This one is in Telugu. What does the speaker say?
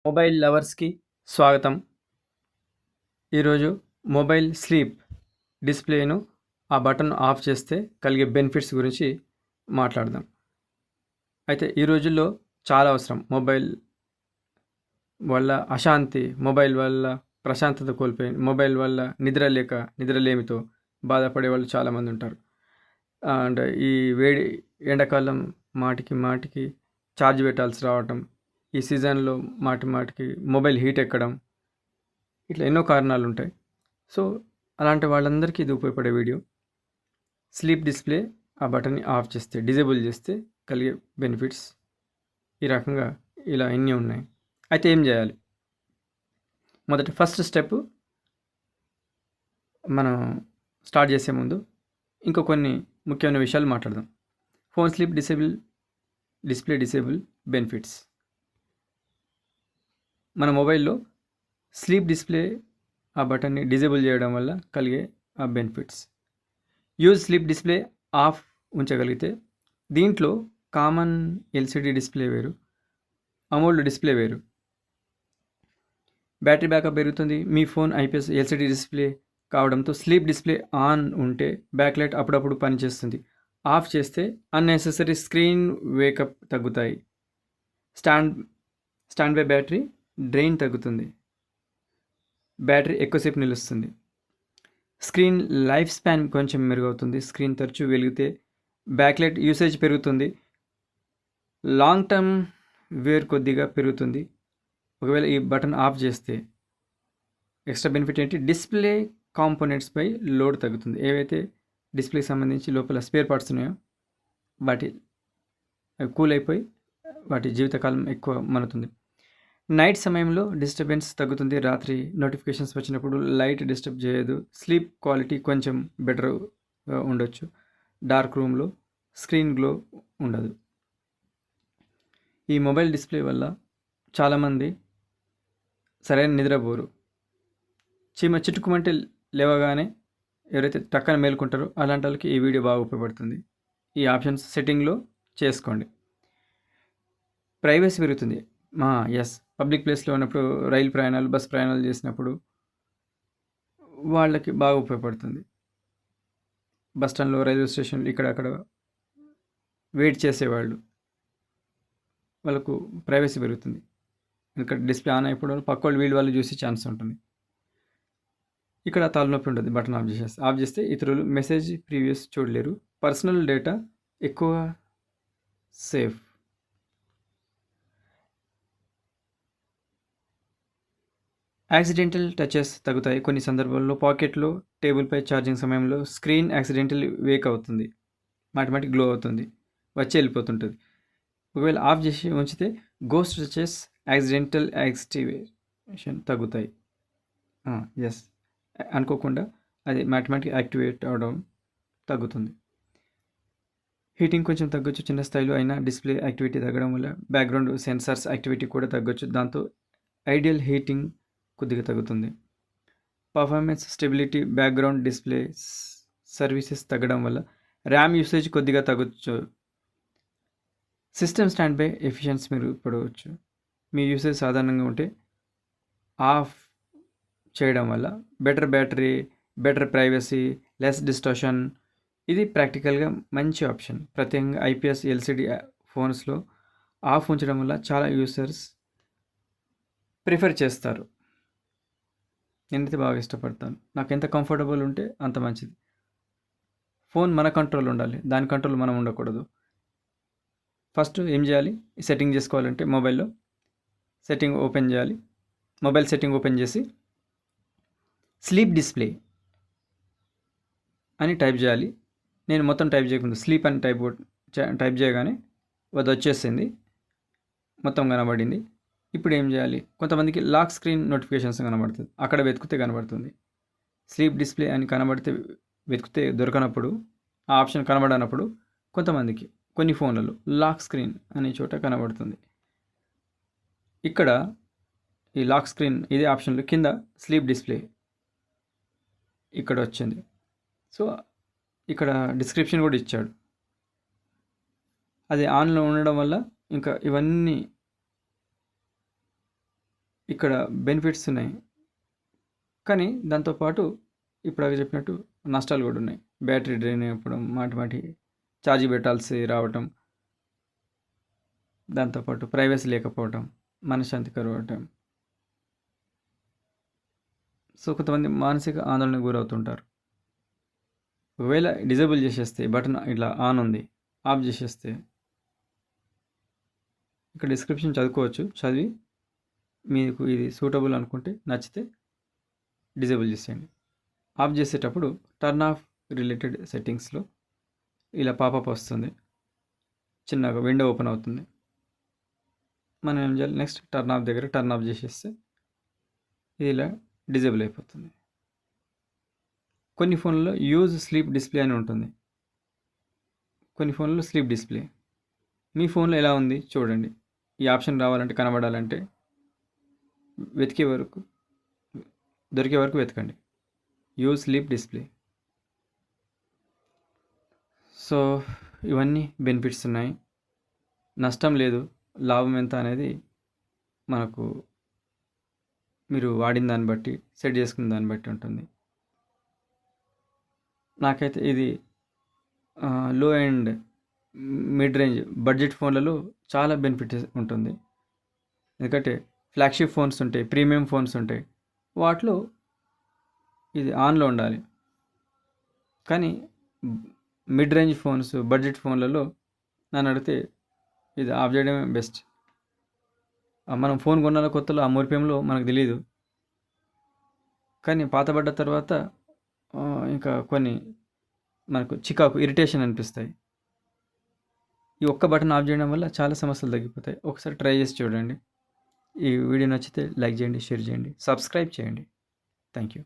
మొబైల్ లవర్స్కి స్వాగతం. ఈరోజు మొబైల్ స్లీప్ డిస్ప్లేను ఆ బటన్ ఆఫ్ చేస్తే కలిగే బెనిఫిట్స్ గురించి మాట్లాడదాం. అయితే ఈ రోజుల్లో చాలా అవసరం. మొబైల్ వల్ల అశాంతి, మొబైల్ వల్ల ప్రశాంతత కోల్పోయి, మొబైల్ వల్ల నిద్రలేమితో బాధపడే వాళ్ళు చాలామంది ఉంటారు. అండ్ ఈ వేడి ఎండాకాలం మాటికి మాటికి ఛార్జ్ పెట్టాల్సి రావటం, ఈ సీజన్లో మాటి మాటికి మొబైల్ హీట్ ఎక్కడం, ఇట్లా ఎన్నో కారణాలు ఉంటాయి. సో అలాంటి వాళ్ళందరికీ ఇది ఉపయోగపడే వీడియో. స్లీప్ డిస్ప్లే ఆ బటన్ని ఆఫ్ చేస్తే, డిజేబుల్ చేస్తే కలిగే బెనిఫిట్స్ ఈ రకంగా ఇలా ఎన్ని ఉన్నాయి. అయితే ఏం చేయాలి? మొదటి ఫస్ట్ స్టెప్, మనం స్టార్ట్ చేసే ముందు ఇంకో కొన్ని ముఖ్యమైన విషయాలు మాట్లాడదాం. Phone sleep display disable benefits. మన మొబైల్లో స్లీప్ డిస్ప్లే ఆ బటన్ని డిజేబుల్ చేయడం వల్ల కలిగే ఆ benefits. Use sleep display off ఉంచగలిగితే, దీంట్లో కామన్ ఎల్సిడి డిస్ప్లే వేరు, అమోల్డ్ డిస్ప్లే వేరు. బ్యాటరీ బ్యాకప్ పెరుగుతుంది. మీ ఫోన్ ఐపీఎస్ ఎల్సిడి డిస్ప్లే కావడంతో స్లీప్ డిస్ప్లే ఆన్ ఉంటే బ్యాక్లైట్ అప్పుడప్పుడు పనిచేస్తుంది. ఆఫ్ చేస్తే అన్నెసెసరీ స్క్రీన్ వేకప్ తగ్గుతాయి. స్టాండ్ బై బ్యాటరీ డ్రైన్ తగ్గుతుంది. బ్యాటరీ ఎక్కువసేపు నిలుస్తుంది. స్క్రీన్ లైఫ్ స్పాన్ కొంచెం మెరుగవుతుంది. స్క్రీన్ తరచూ వెలిగితే బ్యాక్లైట్ యూసేజ్ పెరుగుతుంది. లాంగ్ టర్మ్ వేర్ కొద్దిగా పెరుగుతుంది. ఒకవేళ ఈ బటన్ ఆఫ్ చేస్తే ఎక్స్ట్రా బెనిఫిట్ ఏంటి? డిస్ప్లే కాంపోనెంట్స్పై లోడ్ తగ్గుతుంది. ఏవైతే డిస్ప్లేకి సంబంధించి లోపల స్పేర్ పార్ట్స్ ఉన్నాయో వాటి అవి కూల్ అయిపోయి వాటి జీవితకాలం ఎక్కువ మనుతుంది. నైట్ సమయంలో డిస్టర్బెన్స్ తగ్గుతుంది. రాత్రి నోటిఫికేషన్స్ వచ్చినప్పుడు లైట్ డిస్టర్బ్ చేయదు. స్లీప్ క్వాలిటీ కొంచెం బెటర్గా ఉండొచ్చు. డార్క్ రూమ్లో స్క్రీన్ గ్లో ఉండదు. ఈ మొబైల్ డిస్ప్లే వల్ల చాలామంది సరైన నిద్రపోరు. చీమ చిటుకుమంటే లేవగానే ఎవరైతే టక్కన మేలుకుంటారో అలాంటి వాళ్ళకి ఈ వీడియో బాగా ఉపయోగపడుతుంది. ఈ ఆప్షన్స్ సెట్టింగ్లో చేసుకోండి. ప్రైవసీ పెరుగుతుంది. ఎస్, పబ్లిక్ ప్లేస్లో ఉన్నప్పుడు, రైలు ప్రయాణాలు, బస్ ప్రయాణాలు చేసినప్పుడు వాళ్ళకి బాగా ఉపయోగపడుతుంది. బస్ స్టాండ్లో, రైల్వే స్టేషన్లో ఇక్కడక్కడ వెయిట్ చేసేవాళ్ళు, వాళ్ళకు ప్రైవసీ పెరుగుతుంది. ఇక్కడ డిస్ప్లే ఆన్ అయిపోవడం పక్క వాళ్ళు చూసే ఛాన్స్ ఉంటుంది. ఇక్కడ తలనొప్పి ఉంటుంది. బటన్ ఆఫ్ చేస్తే ఇతరులు మెసేజ్ ప్రీవియస్ చూడలేరు. పర్సనల్ డేటా ఎక్కువ సేఫ్. యాక్సిడెంటల్ టచెస్ తగ్గుతాయి. కొన్ని సందర్భాల్లో పాకెట్లో, టేబుల్పై ఛార్జింగ్ సమయంలో స్క్రీన్ యాక్సిడెంటల్ వేక్ అవుతుంది. మాటిమాటికి గ్లో అవుతుంది, వచ్చి వెళ్ళిపోతుంటుంది. ఒకవేళ ఆఫ్ చేసి ఉంచితే గోస్ట్ టచెస్, యాక్సిడెంటల్ యాక్టివేషన్ తగ్గుతాయి. ఎస్, అనుకోకుండా అది మాటిమాటిక్ యాక్టివేట్ అవడం తగ్గుతుంది. హీటింగ్ కొంచెం తగ్గొచ్చు చిన్న స్థాయిలో అయినా. డిస్ప్లే యాక్టివిటీ తగ్గడం వల్ల బ్యాక్గ్రౌండ్ సెన్సార్స్ యాక్టివిటీ కూడా తగ్గొచ్చు. దాంతో ఐడియల్ హీటింగ్ కొద్దిగా తగ్గుతుంది. Performance, stability, background display services తగ్గడం వల్ల ర్యామ్ యూసేజ్ కొద్దిగా తగ్గొచ్చు. సిస్టమ్ స్టాండ్ బై ఎఫిషియన్సీ మెరుగుపడవచ్చు. మీ యూసేజ్ సాధారణంగా ఉంటే ఆఫ్ చేయడం వల్ల better battery, better privacy, less distortion. ఇది ప్రాక్టికల్గా మంచి ఆప్షన్. ప్రత్యేకంగా ఐపీఎస్ ఎల్సిడి ఫోన్స్లో ఆఫ్ ఉంచడం వల్ల చాలా యూసర్స్ ప్రిఫర్ చేస్తారు. నేనైతే బాగా ఇష్టపడతాను. నాకు ఎంత కంఫర్టబుల్ ఉంటే అంత మంచిది. ఫోన్ మన కంట్రోల్ ఉండాలి, దాని కంట్రోల్ మనం ఉండకూడదు. ఫస్ట్ ఏం చేయాలి? సెట్టింగ్ చేసుకోవాలంటే మొబైల్లో సెట్టింగ్ ఓపెన్ చేయాలి. మొబైల్ సెట్టింగ్ ఓపెన్ చేసి స్లీప్ డిస్ప్లే అని టైప్ చేయాలి. నేను మొత్తం టైప్ చేయకుండా స్లీప్ అని టైప్ చేయగానే అది వచ్చేసింది, మొత్తం కనబడింది. ఇప్పుడు ఏం చేయాలి? కొంతమందికి లాక్ స్క్రీన్ నోటిఫికేషన్స్ కనబడుతుంది, అక్కడ వెతికితే కనబడుతుంది. స్లీప్ డిస్ప్లే అని వెతికితే దొరకనప్పుడు, ఆ ఆప్షన్ కనబడనప్పుడు కొంతమందికి కొన్ని ఫోన్లలో లాక్ స్క్రీన్ అనే చోట కనబడుతుంది. ఇక్కడ ఈ లాక్ స్క్రీన్ ఇదే ఆప్షన్లో కింద స్లీప్ డిస్ప్లే ఇక్కడ వచ్చింది. సో ఇక్కడ డిస్క్రిప్షన్ కూడా ఇచ్చాడు. అది ఆన్లో ఉండడం వల్ల ఇంకా ఇవన్నీ ఇక్కడ బెనిఫిట్స్ ఉన్నాయి, కానీ దాంతోపాటు ఇప్పుడు చెప్పినట్టు నష్టాలు కూడా ఉన్నాయి. బ్యాటరీ డ్రైన్ అయిపోవడం, మాటి ఛార్జీ పెట్టాల్సి రావటం, దాంతోపాటు ప్రైవసీ లేకపోవటం, మనశ్శాంతి కరువటం. సో కొంతమంది మానసిక ఆందోళనకు గురవుతుంటారు. ఒకవేళ డిజేబుల్ చేసేస్తే, బటన్ ఇట్లా ఆన్ ఉంది, ఆఫ్ చేసేస్తే ఇక్కడ డిస్క్రిప్షన్ చదువుకోవచ్చు. చదివి మీకు ఇది సూటబుల్ అనుకుంటే, నచ్చితే డిజేబుల్ చేసేయండి. ఆఫ్ చేసేటప్పుడు టర్న్ ఆఫ్ రిలేటెడ్ సెట్టింగ్స్లో ఇలా పాపప్ వస్తుంది, చిన్నగా విండో ఓపెన్ అవుతుంది. మనం ఏం చేయాలి, నెక్స్ట్ టర్న్ ఆఫ్ దగ్గర టర్న్ ఆఫ్ చేసేస్తే ఇది ఇలా డిజేబుల్ అయిపోతుంది. కొన్ని ఫోన్లలో యూజ్ స్లీప్ డిస్ప్లే అని ఉంటుంది, కొన్ని ఫోన్లలో స్లీప్ డిస్ప్లే. మీ ఫోన్లో ఎలా ఉంది చూడండి. ఈ ఆప్షన్ రావాలంటే, కనబడాలంటే దొరికే వరకు వెతకండి. Use sleep display. సో ఇవన్నీ బెనిఫిట్స్ ఉన్నాయి, నష్టం లేదు. లాభం ఎంత అనేది మనకు మీరు వాడిన దాన్ని బట్టి, సెట్ చేసుకున్న దాన్ని బట్టి ఉంటుంది. నాకైతే ఇది లో అండ్ మిడ్ రేంజ్ బడ్జెట్ ఫోన్లలో చాలా బెనిఫిట్ ఉంటుంది. ఎందుకంటే ఫ్లాగ్షిప్ ఫోన్స్ ఉంటాయి, ప్రీమియం ఫోన్స్ ఉంటాయి, వాటిలో ఇది ఆన్లో ఉండాలి. కానీ మిడ్ రేంజ్ ఫోన్స్, బడ్జెట్ ఫోన్లలో నన్ను అడిగితే ఇది ఆఫ్ చేయడమే బెస్ట్. మనం ఫోన్ కొనాల కొత్తలో ఆ మురిపెంలో మనకు తెలియదు, కానీ పాతబడ్డ తర్వాత ఇంకా కొన్ని మనకు చికాకు, ఇరిటేషన్ అనిపిస్తాయి. ఈ ఒక్క బటన్ ఆఫ్ చేయడం వల్ల చాలా సమస్యలు తగ్గిపోతాయి. ఒకసారి ట్రై చేసి చూడండి. ఈ వీడియో నచ్చితే లైక్ చేయండి, షేర్ చేయండి, సబ్స్క్రైబ్ చేయండి. Thank you.